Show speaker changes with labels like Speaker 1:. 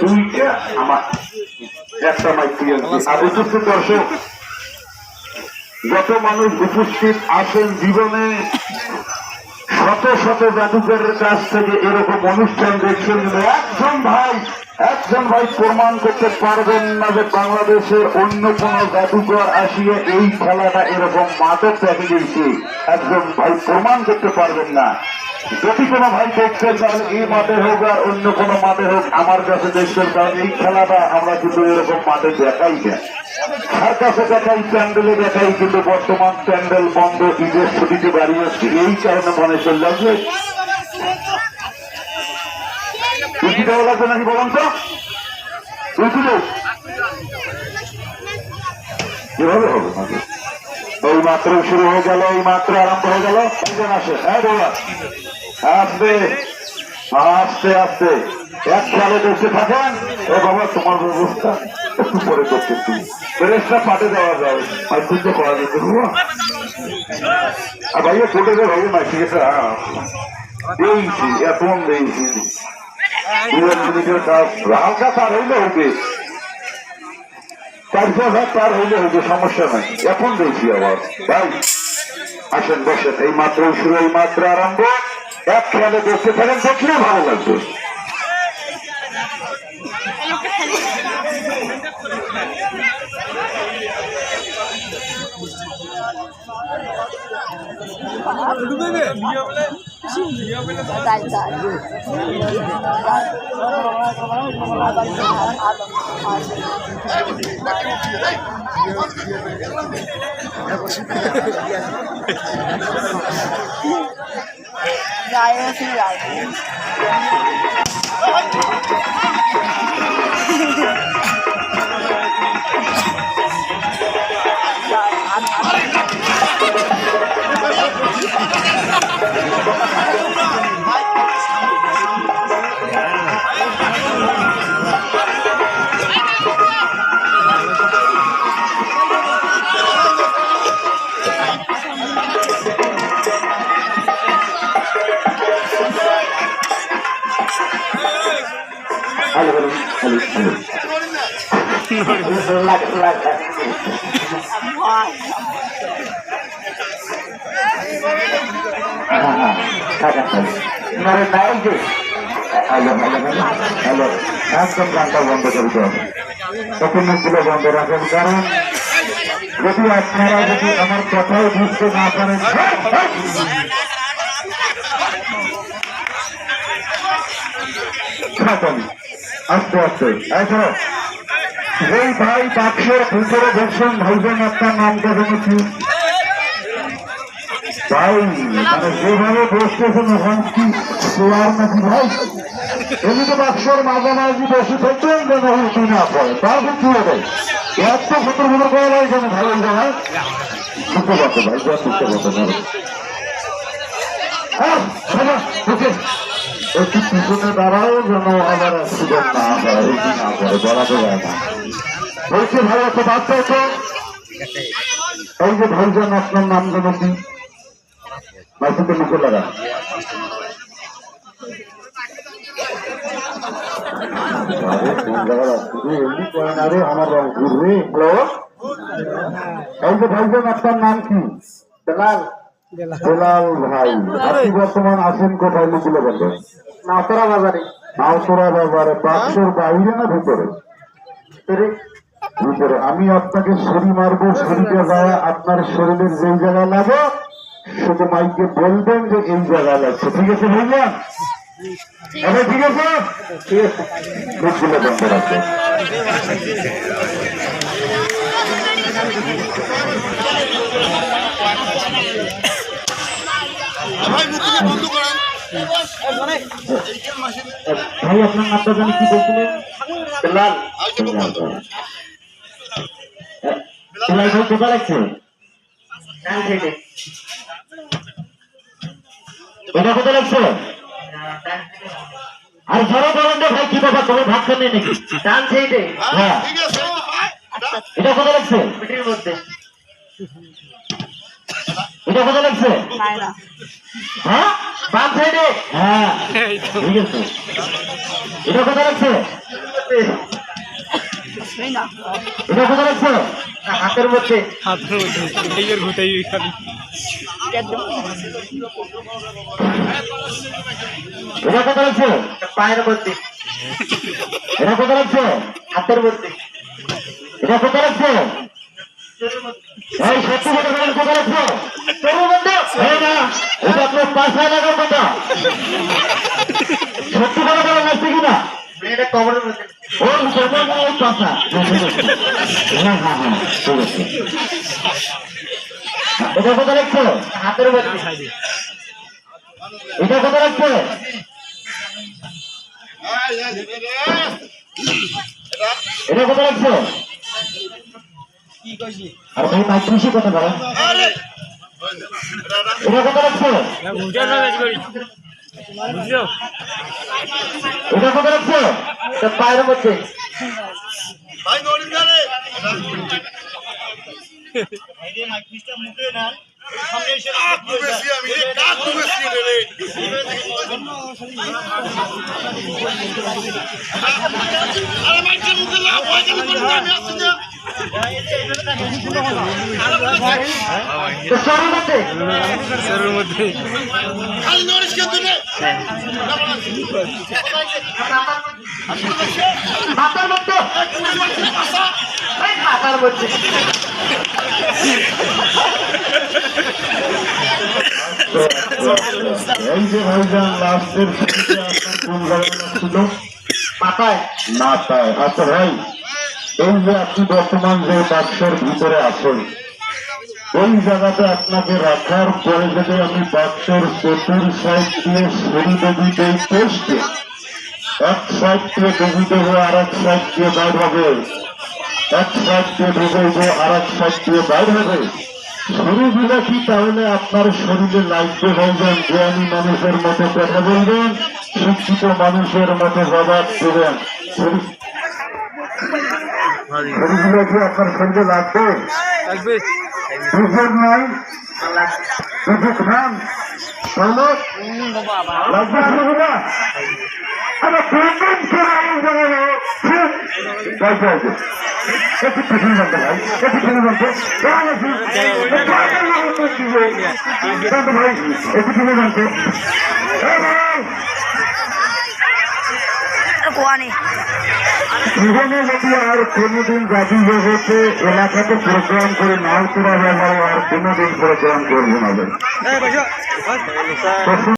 Speaker 1: দুইটা আমার একটা মাইক্রিয়ান দর্শক যত মানুষ উপস্থিত আছেন জীবনে শত শত জাদুঘরের কাছ থেকে এরকম অনুষ্ঠান দেখছেন একজন ভাই প্রমাণ করতে পারবেন না যে বাংলাদেশের অন্য কোন জাদুঘর আসিয়ে এই খেলাটা এরকম মাদক দেখে গেছে। একজন ভাই প্রমাণ করতে পারবেন না। যদি কোনো ভাই দেখছেন তাহলে এই মাঠে হোক আর অন্য কোনো মাঠে হোক আমার কাছে দেখছেন, কারণ এই খেলাটা আমরা কিন্তু এরকম মাঠে দেখাই না। সার্কাসে দেখাই, প্যান্ডেলে দেখাই, কিন্তু বর্তমান প্যান্ডেল বন্ধ, ঈদের ছুটিতে বাড়ি আসছে, এই কারণে মনে চলে যাচ্ছে। উচিটাও লাগবে নাকি বলুন তো? কিভাবে হবে? এই মাত্র শুরু হয়ে গেল, এই মাত্র আরম্ভ হয়ে গেল। একজন আসে, হ্যাঁ বাবা আস্তে আস্তে আস্তে এক খেলে দেখতে থাকেন। ও বাবা তোমার ব্যবস্থা একটু পরে করতেছি, প্রেসটা পাঠে দেওয়া যায়, মাইক করা যেতে ভাইয়া কোটে দেয় ভাই মাইক গেছে দিয়েছি এখন দিয়েছি হালকা তার হইলে হবে, 4,000 তার হইলে হবে, সমস্যা নাই, এখন দিয়েছি আবার। ভাই আসেন বসেন, এই মাত্র শুরু, এই মাত্র আরম্ভ। এক খেয়ালে দেখতে থাকেন, দেখলে ভালো লাগবে। একদম গানটা বন্ধ করতে হবে, মুখগুলো বন্ধ রাখেন, কারণ যদি আপনারা যদি আমার কথাও বুঝতে না পারেন। আস্তে আস্তে এই ভাই বাক্সের ভিতরে দেখছেন ভাইজান, আপনার নামটা জেনেছি ভাই, মানে যেভাবে বসতেছেন ওখান কি শোয়ার নাকি ভাই? এমনিতে বাক্সের মাঝামাঝি বসে থাকবেন যেন উঠে না পড়ে, তারপর কি হবে? এত সতর্ক মতো করা হয় কেন ভাই? ওই জায়গায় বুঝতে পারতো ভাই, যা বুঝতে পারতো না। একটু পিছনে দাঁড়াও যেন আবার অ্যাক্সিডেন্ট না হয়, না করে বলাতে যায় না। বলছি ভাই একটা বাচ্চা তো, এই যে ভাইজান আপনার নাম যেন কি? মাইসিতে মুখে লাগা। এমনি করেন আরে আমার রং ঘুরবে। হ্যালো, এই যে ভাইজান আপনার নাম কি? বেলাল ভাই, আপনি বর্তমান আছেন কোথায়? মুকুলে বলবেন নাওতরা বাজারে। নাওতরা বাজারে বাক্সের বাইরে না ভিতরে? ভিতরে। আমি আপনাকে ছুরি মারবো, ছুরিতে যায় আপনার শরীরের যেই জায়গায় লাগে শুধু মাইকে বলবেন যে এই জায়গায় লাগছে, ঠিক আছে ভাইয়া? আরে ঠিক আছে, মুখগুলো বন্ধ রাখবেন। ভাই আপনার নামটা জানি কি বলছিলেন? বেলাল। বেলাল ভাই কোথায় লাগছে? এটা কোথায় লাগছে? আর জড়ো করেন না ভাই, কি বাবা তুমি ভাত খান নাকি? ডান সাইডে। হ্যাঁ এটা কোথায় লাগছে? এটা কোথায় লাগছে? হ্যাঁ বাম সাইডে। হ্যাঁ ঠিক আছে। এটা কোথায় লাগছে?
Speaker 2: মধ্যে।
Speaker 1: এটা কোথায় রাখছো?
Speaker 2: হাতের মধ্যে।
Speaker 1: এটা কোথায় রাখছো?
Speaker 2: পায়ের মধ্যে।
Speaker 1: এটা কোথায় রাখছো?
Speaker 2: হাতের মধ্যে।
Speaker 1: এটা কোথায় রাখছো? এই সত্যি কথা বলেন, কোথায় রাখছো?
Speaker 2: তোর মধ্যে।
Speaker 1: এই না, এটা আপনার পাশায় লাগার কথা। সত্যি কথা বলেন, লাগছে কিনা?
Speaker 2: এটা কবরের মধ্যে।
Speaker 1: ওই তোমার ওই পাশা। হ্যাঁ হ্যাঁ হ্যাঁ, ঠিক আছে। এটা কোথায় রাখছো?
Speaker 2: হাতের মধ্যে।
Speaker 1: এটা কোথায় রাখছো? এটা কোথায় রাখছো? আর তুমি মাইক বেশি কথা বলো। এটা কোথায় রাখছো? এটা কোথায় রাখছো?
Speaker 2: এটা পায়ের মধ্যে।
Speaker 3: শরীরের মধ্যে
Speaker 2: মাথার মধ্যে। মাথার মধ্যে।
Speaker 1: এই যে ভাইজান লাস্টের ছবিতে আপনার কোন জায়গায় লাগছিল?
Speaker 2: মাথায়।
Speaker 1: মাথায়। আচ্ছা ভাই, এই যে আপনি বর্তমান যে বাক্সের ভিতরে আছেন, ওই জায়গাতে আপনাকে রাখার পরে যদি আমি বাক্সের চতুর সাইড দিয়ে সরি দেবী দেই পোস্টে, এক সাইড দিয়ে দেবী দেবো, আর এক সাইড দিয়ে বাইর হবে, এক সাইড দিয়ে ঢুকাইবো, আর এক সাইড দিয়ে বাইর হবে। সরি দিলে কি তাহলে আপনার শরীরে লাগবে ভাইজান? জ্ঞানী মানুষের মতো কথা বলবেন, শিক্ষিত মানুষের মতো জবাব দেবেন। শরীরগুলো কি আপনার শরীরে লাগবে? সুযোগ নাই, সুযোগ খান লাগবে শরীরগুলো। আরে দুর্দিন ছিল এই জায়গায়। একটু পিছনে জানতে ভাই, একটু পিছনে জানতে ভাই, একটু পিছনে জানতে জীবনে যদি আর কোনোদিন জাতি জগতে এলাকাতে প্রোগ্রাম করে নাও করা যাবে, আর কোনোদিন প্রোগ্রাম করবো না।